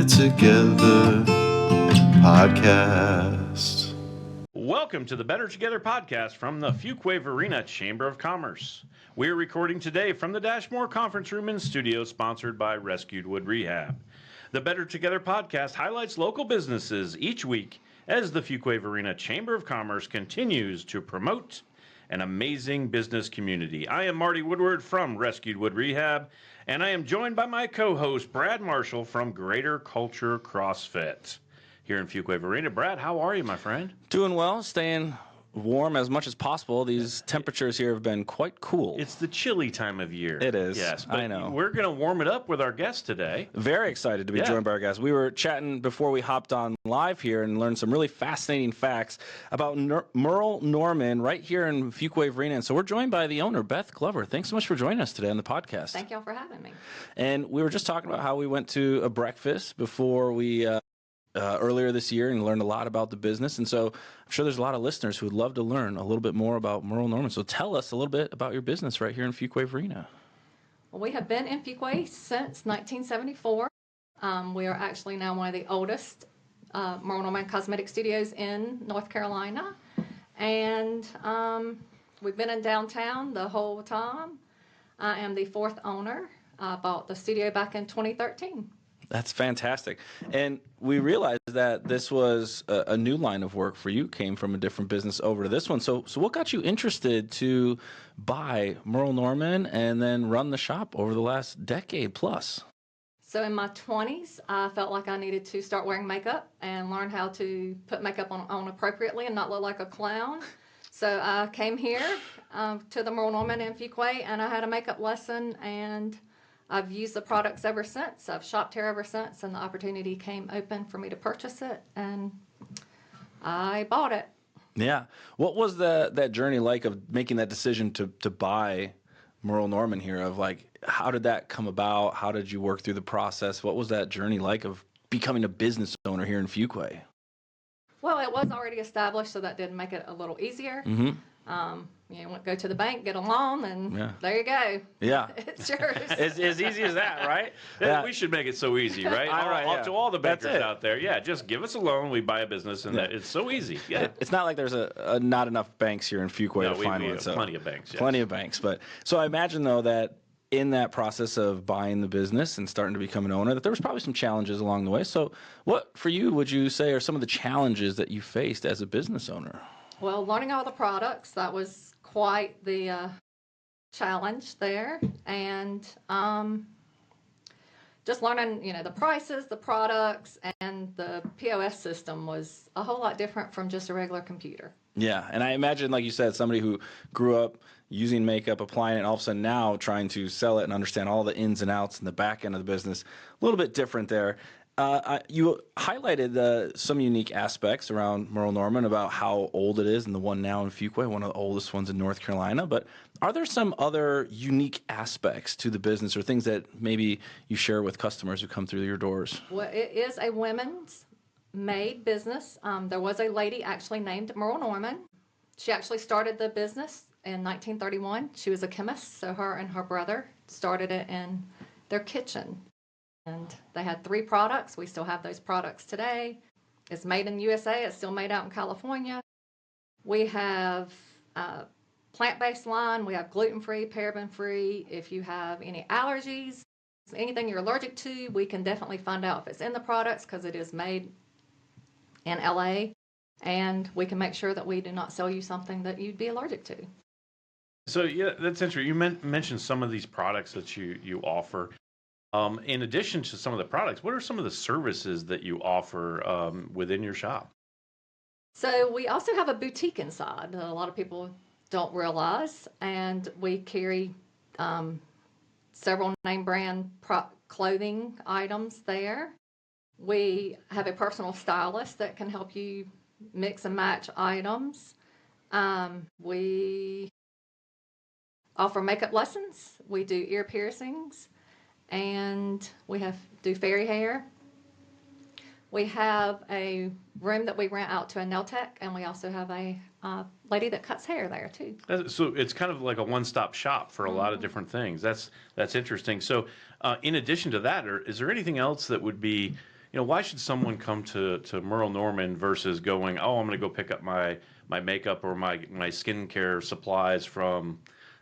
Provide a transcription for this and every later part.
Better Together podcast. Welcome to the Better Together podcast from the Fuquay-Varina Chamber of Commerce. We're recording today from the Dashmore Conference Room and Studio, sponsored by Rescued Wood Rehab. The Better Together podcast highlights local businesses each week as the Fuquay-Varina Chamber of Commerce continues to promote an amazing business community. I am Marty Woodward from Rescued Wood Rehab, and I am joined by my co-host, Brad Marshall from Greater Culture CrossFit here in Fuquay-Varina. Brad, how are you, my friend? Doing well, staying warm as much as possible. These temperatures here have been quite cool. It's the chilly time of year. It is. Yes, but I know. We're going to warm it up with our guest today. Very excited to be joined by our guest. We were chatting before we hopped on live here and learned some really fascinating facts about Merle Norman right here in Fuquay-Varina. And so we're joined by the owner, Beth Glover. Thanks so much for joining us today on the podcast. Thank y'all for having me. And we were just talking about how we went to a breakfast before we earlier this year and learned a lot about the business. And so I'm sure there's a lot of listeners who would love to learn a little bit more about Merle Norman. So tell us a little bit about your business right here in Fuquay-Varina. Well, we have been in Fuquay since 1974. We are actually now one of the oldest Merle Norman cosmetic studios in North Carolina. And we've been in downtown the whole time. I am the fourth owner. I bought the studio back in 2013. That's fantastic. And we realized that this was a new line of work for you, came from a different business over to this one. So what got you interested to buy Merle Norman and then run the shop over the last decade plus? So in my 20s, I felt like I needed to start wearing makeup and learn how to put makeup on appropriately and not look like a clown. So I came here to the Merle Norman in Fuquay, and I had a makeup lesson, and I've used the products ever since. I've shopped here ever since, and the opportunity came open for me to purchase it, and I bought it. Yeah. What was that journey like of making that decision to buy Merle Norman here? Of like, how did that come about? How did you work through the process? What was that journey like of becoming a business owner here in Fuquay? Well, it was already established, so that did make it a little easier. Mm-hmm. Go to the bank, get a loan, and there you go. Yeah. It's yours. It's as easy as that, right? Yeah. We should make it so easy, right? To all the bankers out there, just give us a loan, we buy a business, and it's so easy. Yeah. It's not like there's not enough banks here in Fuquay to find one. So plenty of banks. Yes. Plenty of banks. But so I imagine, though, that in that process of buying the business and starting to become an owner, that there was probably some challenges along the way. So what, for you, would you say are some of the challenges that you faced as a business owner? Well, learning all the products, that was quite the challenge there. And just learning, the prices, the products, and the POS system was a whole lot different from just a regular computer. Yeah, and I imagine, like you said, somebody who grew up using makeup, applying it, and all of a sudden now trying to sell it and understand all the ins and outs and the back end of the business, a little bit different there. You highlighted some unique aspects around Merle Norman about how old it is, and the one now in Fuquay, one of the oldest ones in North Carolina. But are there some other unique aspects to the business or things that maybe you share with customers who come through your doors? Well, it is a women's made business. There was a lady actually named Merle Norman. She actually started the business in 1931. She was a chemist, so her and her brother started it in their kitchen. And they had 3 products. We still have those products today. It's made in the USA. It's still made out in California. We have a plant-based line. We have gluten-free, paraben-free. If you have any allergies, anything you're allergic to, we can definitely find out if it's in the products because it is made in LA. And we can make sure that we do not sell you something that you'd be allergic to. So, that's interesting. You mentioned some of these products that you offer. In addition to some of the products, what are some of the services that you offer within your shop? So we also have a boutique inside that a lot of people don't realize, and we carry several name brand clothing items there. We have a personal stylist that can help you mix and match items. We offer makeup lessons. We do ear piercings. And we do fairy hair. We have a room that we rent out to a nail tech, and we also have a lady that cuts hair there too. So it's kind of like a one-stop shop for a lot of different things. That's interesting. So in addition to that, is there anything else that would be why should someone come to Merle Norman versus going, oh, I'm going to go pick up my makeup or my skincare supplies from,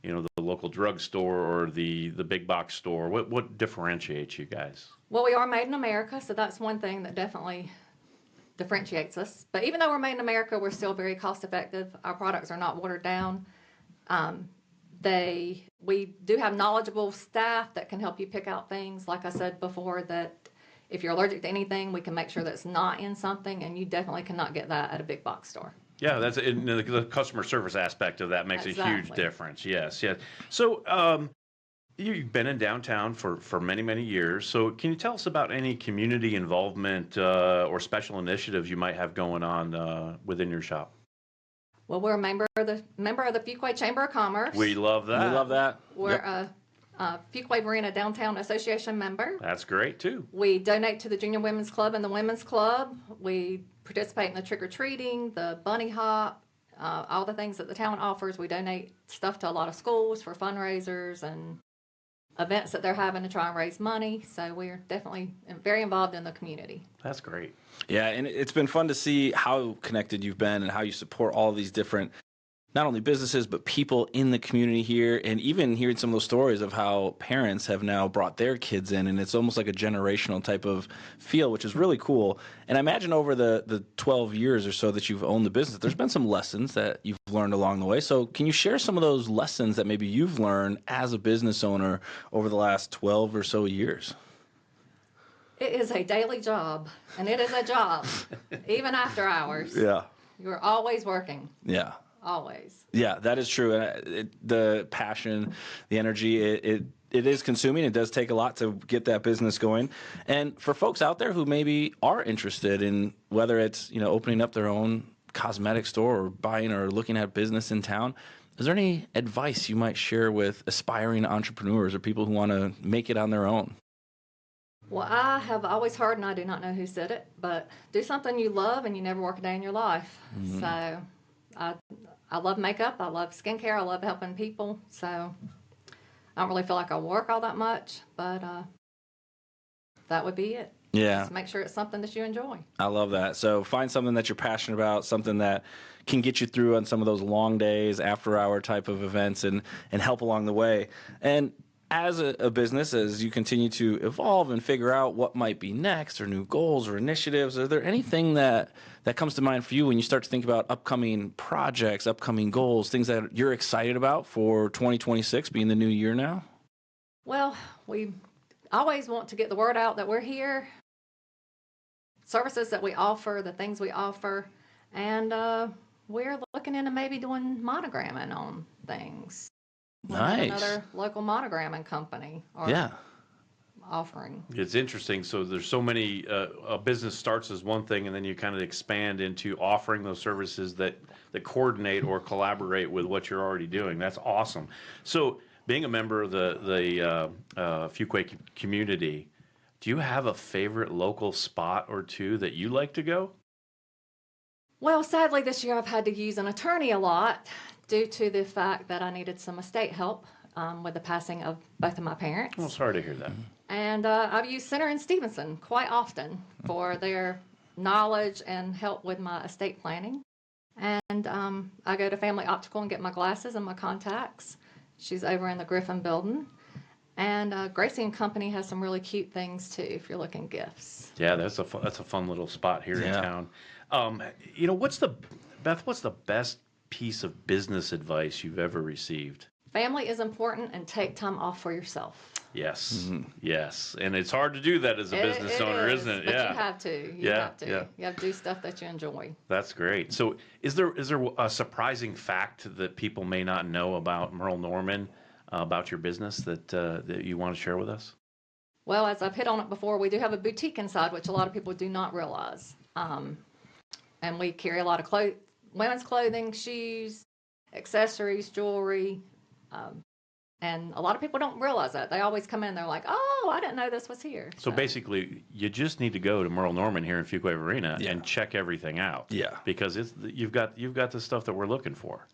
the local drugstore or the big box store? What differentiates you guys? Well, we are made in America, so that's one thing that definitely differentiates us. But even though we're made in America, we're still very cost effective. Our products are not watered down. We do have knowledgeable staff that can help you pick out things. Like I said before, that if you're allergic to anything, we can make sure that's not in something, and you definitely cannot get that at a big box store. Yeah, that's the customer service aspect of that makes a huge difference. Yes, yes. So, you've been in downtown for many, many years. So can you tell us about any community involvement or special initiatives you might have going on within your shop? Well, we're a member of the Fuquay Chamber of Commerce. We love that. We love that. We're a Fuquay-Varina Downtown Association member. That's great, too. We donate to the Junior Women's Club and the Women's Club. We participate in the trick-or-treating, the bunny hop, all the things that the town offers. We donate stuff to a lot of schools for fundraisers and events that they're having to try and raise money. So we're definitely very involved in the community. That's great. Yeah, and it's been fun to see how connected you've been and how you support all these different, not only businesses, but people in the community here, and even hearing some of those stories of how parents have now brought their kids in, and it's almost like a generational type of feel, which is really cool. And I imagine over the 12 years or so that you've owned the business, there's been some lessons that you've learned along the way. So can you share some of those lessons that maybe you've learned as a business owner over the last 12 or so years? It is a daily job, and it is a job, even after hours. Yeah. You're always working. Yeah. Always. Yeah, that is true. And the passion, the energy, it is consuming. It does take a lot to get that business going. And for folks out there who maybe are interested in whether it's, opening up their own cosmetic store or buying or looking at business in town, is there any advice you might share with aspiring entrepreneurs or people who want to make it on their own? Well, I have always heard, and I do not know who said it, but do something you love and you never work a day in your life. Mm-hmm. So I love makeup. I love skincare. I love helping people. So I don't really feel like I work all that much, but that would be it. Yeah. Just make sure it's something that you enjoy. I love that. So find something that you're passionate about, something that can get you through on some of those long days, after hour type of events, and help along the way. And as a business, as you continue to evolve and figure out what might be next or new goals or initiatives, are there anything that comes to mind for you when you start to think about upcoming projects, upcoming goals, things that you're excited about for 2026 being the new year now? Well, we always want to get the word out that we're here, services that we offer, the things we offer, and we're looking into maybe doing monogramming on things. Nice. Another local monogramming company. Offering. It's interesting. So there's so many. A business starts as one thing, and then you kind of expand into offering those services that coordinate or collaborate with what you're already doing. That's awesome. So being a member of the Fuquay community, do you have a favorite local spot or two that you like to go? Well, sadly, this year I've had to use an attorney a lot due to the fact that I needed some estate help with the passing of both of my parents. Well, sorry to hear that. And I've used Center and Stevenson quite often for their knowledge and help with my estate planning. And I go to Family Optical and get my glasses and my contacts. She's over in the Griffin building. And Gracie and Company has some really cute things too if you're looking gifts. Yeah, that's a fun little spot here in town. What's the best piece of business advice you've ever received? Family is important, and take time off for yourself. Yes, yes, and it's hard to do that as a business owner, isn't it? But yeah, you have to. You have to do stuff that you enjoy. That's great. So, is there a surprising fact that people may not know about Merle Norman, about your business that you want to share with us? Well, as I've hit on it before, we do have a boutique inside, which a lot of people do not realize. And we carry a lot of women's clothing, shoes, accessories, jewelry. And a lot of people don't realize that. They always come in, they're like, oh, I didn't know this was here. So basically, you just need to go to Merle Norman here in Fuquay-Varina and check everything out. Yeah. Because you've got the stuff that we're looking for.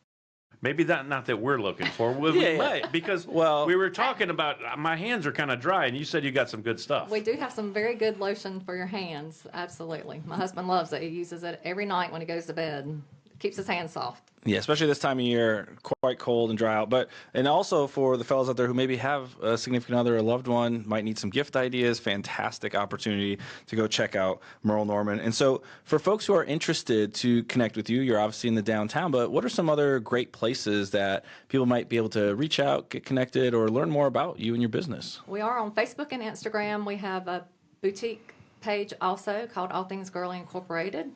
Maybe not that we're looking for. We might, because we were talking about my hands are kind of dry, and you said you got some good stuff. We do have some very good lotion for your hands. Absolutely. My husband loves it. He uses it every night when he goes to bed. It keeps his hands soft. Yeah, especially this time of year, quite cold and dry out. And also for the fellas out there who maybe have a significant other or a loved one, might need some gift ideas, fantastic opportunity to go check out Merle Norman. And so for folks who are interested to connect with you, you're obviously in the downtown, but what are some other great places that people might be able to reach out, get connected, or learn more about you and your business? We are on Facebook and Instagram. We have a boutique page also called All Things Girly Incorporated.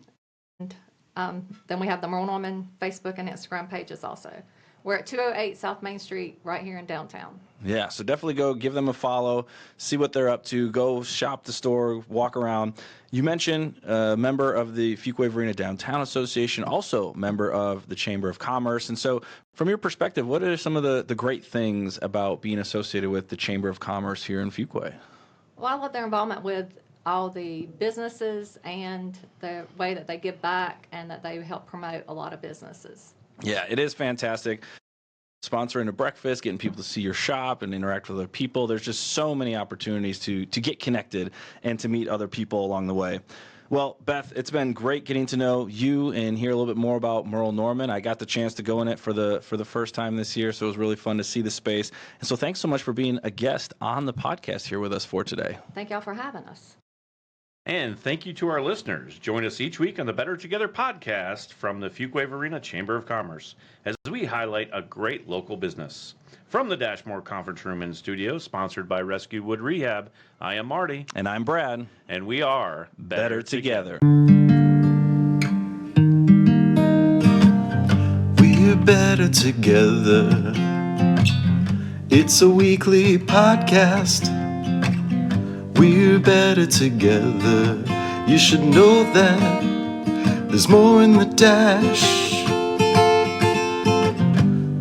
And then we have the Merle Norman Facebook and Instagram pages also. We're at 208 South Main Street right here in downtown. Yeah, so definitely go give them a follow, see what they're up to, go shop the store, walk around. You mentioned a member of the Fuquay-Varina Downtown Association, also member of the Chamber of Commerce. And so from your perspective, what are some of the great things about being associated with the Chamber of Commerce here in Fuquay? Well, I love their involvement with all the businesses and the way that they give back and that they help promote a lot of businesses. Yeah, it is fantastic. Sponsoring a breakfast, getting people to see your shop and interact with other people. There's just so many opportunities to get connected and to meet other people along the way. Well, Beth, it's been great getting to know you and hear a little bit more about Merle Norman. I got the chance to go in it for the first time this year, so it was really fun to see the space. And so thanks so much for being a guest on the podcast here with us for today. Thank y'all for having us. And thank you to our listeners. Join us each week on the Better Together podcast from the Fuquay-Varina Chamber of Commerce as we highlight a great local business. From the Dashmore Conference Room and Studio, sponsored by Rescue Wood Rehab, I am Marty. And I'm Brad. And we are Better Together. We're better together. It's a weekly podcast. We're better together. You should know that there's more in the dash.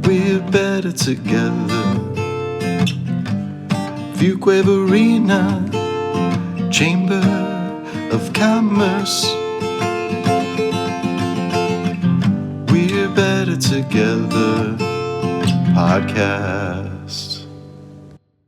We're better together. Fuquay-Varina Chamber of Commerce. We're better together podcast.